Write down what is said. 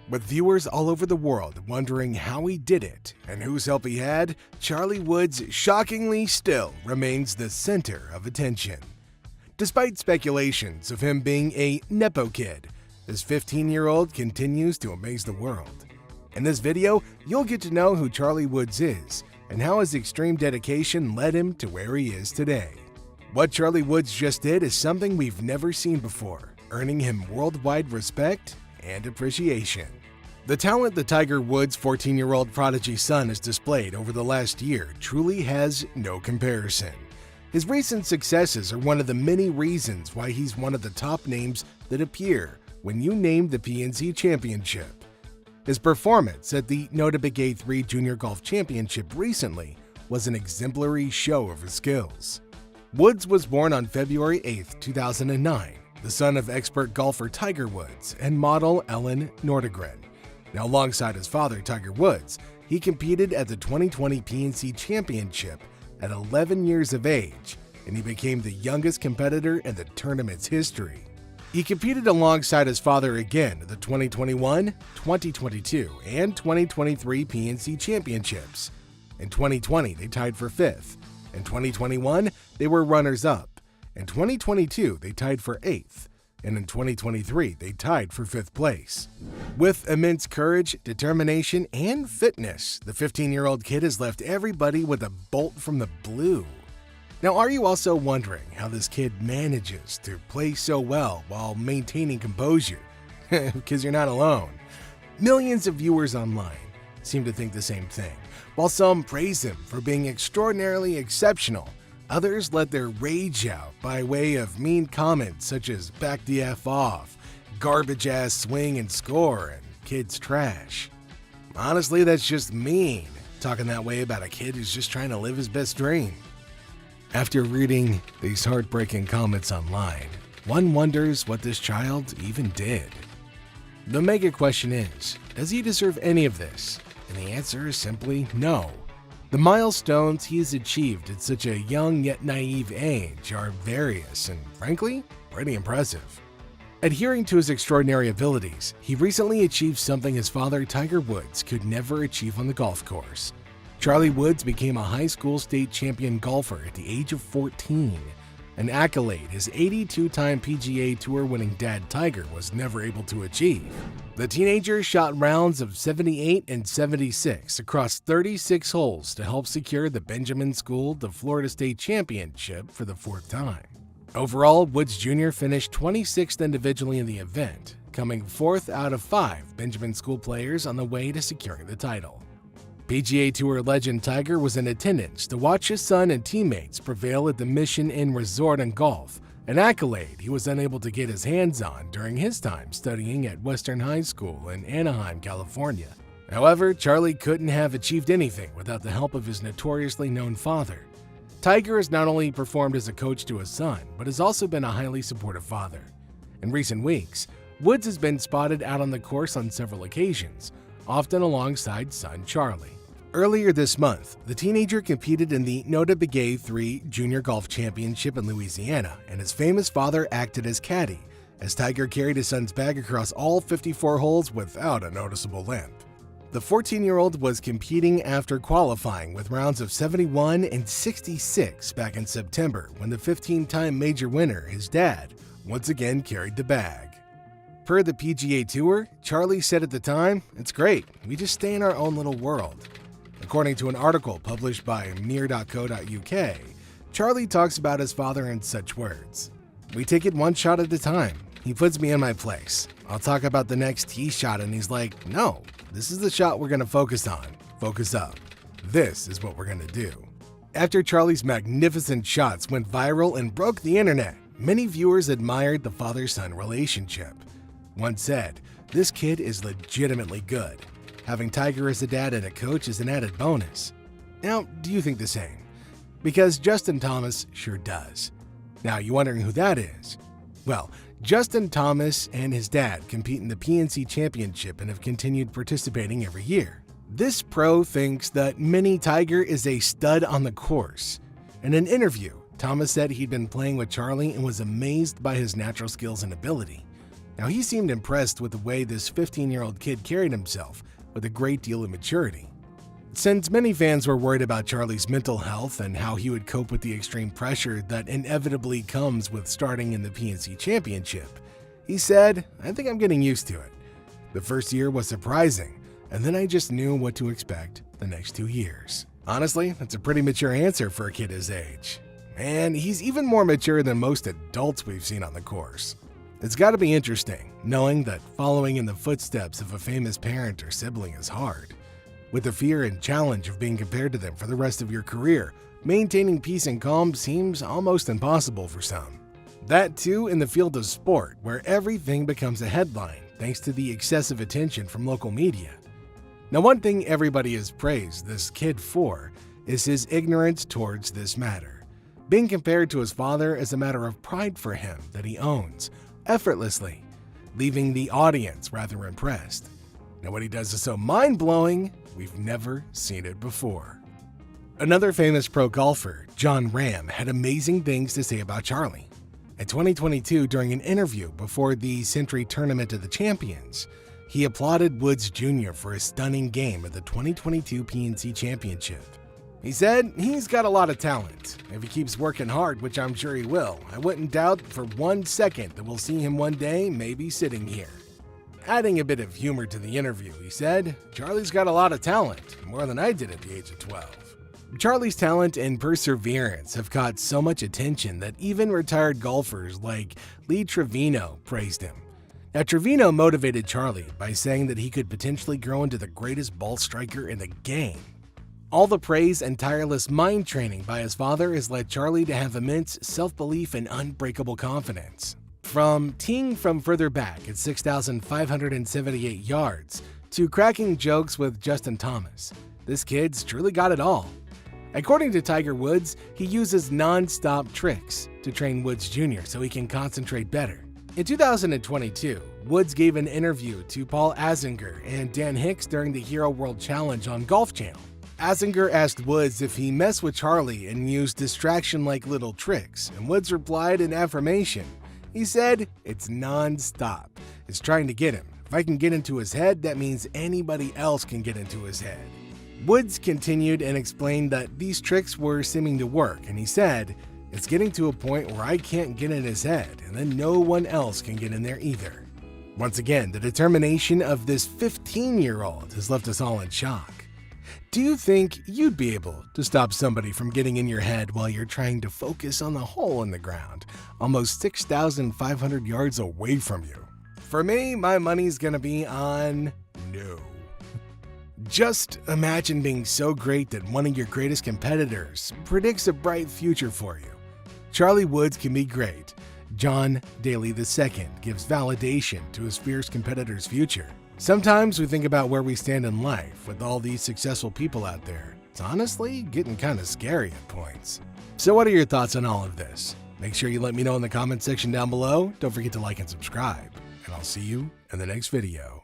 With viewers all over the world wondering how he did it and whose help he had, Charlie Woods shockingly still remains the center of attention. Despite speculations of him being a Nepo kid, this 15-year-old continues to amaze the world. In this video, you'll get to know who Charlie Woods is and how his extreme dedication led him to where he is today. What Charlie Woods just did is something we've never seen before, earning him worldwide respect and appreciation. The talent the Tiger Woods' 14-year-old prodigy son has displayed over the last year truly has no comparison. His recent successes are one of the many reasons why he's one of the top names that appear when you name the PNC Championship. His performance at the Notah Begay 3 Junior Golf Championship recently was an exemplary show of his skills. Woods was born on February 8, 2009, the son of expert golfer Tiger Woods and model Ellen Nordegren. Now, alongside his father, Tiger Woods, he competed at the 2020 PNC Championship at 11 years of age, and he became the youngest competitor in the tournament's history. He competed alongside his father again at the 2021, 2022, and 2023 PNC Championships. In 2020, they tied for 5th. In 2021, they were runners-up. In 2022, they tied for 8th. And in 2023, they tied for 5th place. With immense courage, determination, and fitness, the 15-year-old kid has left everybody with a bolt from the blue. Now, are you also wondering how this kid manages to play so well while maintaining composure? Because you're not alone. Millions of viewers online seem to think the same thing. While some praise him for being extraordinarily exceptional, others let their rage out by way of mean comments such as "back the F off," "garbage-ass swing and score," and "kid's trash." Honestly, that's just mean, talking that way about a kid who's just trying to live his best dream. After reading these heartbreaking comments online, one wonders what this child even did. The mega question is, does he deserve any of this? And the answer is simply no. The milestones he has achieved at such a young yet naive age are various and, frankly, pretty impressive. Adhering to his extraordinary abilities, he recently achieved something his father, Tiger Woods, could never achieve on the golf course. Charlie Woods became a high school state champion golfer at the age of 14, an accolade his 82-time PGA Tour winning dad Tiger was never able to achieve. The teenager shot rounds of 78 and 76 across 36 holes to help secure the Benjamin School the Florida State Championship for the 4th time. Overall, Woods Jr. finished 26th individually in the event, coming 4th out of 5 Benjamin School players on the way to securing the title. PGA Tour legend Tiger was in attendance to watch his son and teammates prevail at the Mission Inn Resort and Golf, an accolade he was unable to get his hands on during his time studying at Western High School in Anaheim, California. However, Charlie couldn't have achieved anything without the help of his notoriously known father. Tiger has not only performed as a coach to his son, but has also been a highly supportive father. In recent weeks, Woods has been spotted out on the course on several occasions, often alongside son Charlie. Earlier this month, the teenager competed in the Notah Begay 3 Junior Golf Championship in Louisiana, and his famous father acted as caddy, as Tiger carried his son's bag across all 54 holes without a noticeable limp. The 14-year-old was competing after qualifying with rounds of 71 and 66 back in September when the 15-time major winner, his dad, once again carried the bag. Per the PGA Tour, Charlie said at the time, "It's great, we just stay in our own little world." According to an article published by Mirror.co.uk, Charlie talks about his father in such words: "We take it one shot at a time. He puts me in my place. I'll talk about the next tee shot and he's like, no, this is the shot we're going to focus on. Focus up. This is what we're going to do." After Charlie's magnificent shots went viral and broke the internet, many viewers admired the father-son relationship. One said, "This kid is legitimately good. Having Tiger as a dad and a coach is an added bonus." Now, do you think the same? Because Justin Thomas sure does. Now, you wondering who that is? Well, Justin Thomas and his dad compete in the PNC Championship and have continued participating every year. This pro thinks that Mini Tiger is a stud on the course. In an interview, Thomas said he'd been playing with Charlie and was amazed by his natural skills and ability. Now, he seemed impressed with the way this 15-year-old kid carried himself with a great deal of maturity. Since many fans were worried about Charlie's mental health and how he would cope with the extreme pressure that inevitably comes with starting in the PNC Championship, he said, "I think I'm getting used to it. The first year was surprising, and then I just knew what to expect the next 2 years." Honestly, that's a pretty mature answer for a kid his age. And he's even more mature than most adults we've seen on the course. It's got to be interesting, knowing that following in the footsteps of a famous parent or sibling is hard. With the fear and challenge of being compared to them for the rest of your career, maintaining peace and calm seems almost impossible for some. That too in the field of sport, where everything becomes a headline thanks to the excessive attention from local media. Now, one thing everybody has praised this kid for is his ignorance towards this matter. Being compared to his father is a matter of pride for him that he owns, effortlessly, leaving the audience rather impressed. Now, what he does is so mind-blowing, we've never seen it before. Another famous pro golfer, Jon Rahm, had amazing things to say about Charlie. In 2022, during an interview before the Sentry Tournament of the Champions, he applauded Woods Jr. for his stunning game at the 2022 PNC Championship. He said he's got a lot of talent. If he keeps working hard, which I'm sure he will, I wouldn't doubt for 1 second that we'll see him one day maybe sitting here. Adding a bit of humor to the interview, he said, "Charlie's got a lot of talent, more than I did at the age of 12. Charlie's talent and perseverance have caught so much attention that even retired golfers like Lee Trevino praised him. Now, Trevino motivated Charlie by saying that he could potentially grow into the greatest ball striker in the game. All the praise and tireless mind training by his father has led Charlie to have immense self-belief and unbreakable confidence. From teeing from further back at 6,578 yards to cracking jokes with Justin Thomas, this kid's truly got it all. According to Tiger Woods, he uses non-stop tricks to train Woods Jr. so he can concentrate better. In 2022, Woods gave an interview to Paul Azinger and Dan Hicks during the Hero World Challenge on Golf Channel. Azinger asked Woods if he messed with Charlie and used distraction-like little tricks, and Woods replied in affirmation. He said, "It's non-stop. It's trying to get him. If I can get into his head, that means anybody else can get into his head." Woods continued and explained that these tricks were seeming to work, and he said, "It's getting to a point where I can't get in his head, and then no one else can get in there either." Once again, the determination of this 15-year-old has left us all in shock. Do you think you'd be able to stop somebody from getting in your head while you're trying to focus on the hole in the ground, almost 6,500 yards away from you? For me, my money's gonna be on no. Just imagine being so great that one of your greatest competitors predicts a bright future for you. Charlie Woods can be great. John Daly II gives validation to his fierce competitor's future. Sometimes we think about where we stand in life with all these successful people out there. It's honestly getting kind of scary at points. So what are your thoughts on all of this? Make sure you let me know in the comment section down below. Don't forget to like and subscribe, and I'll see you in the next video.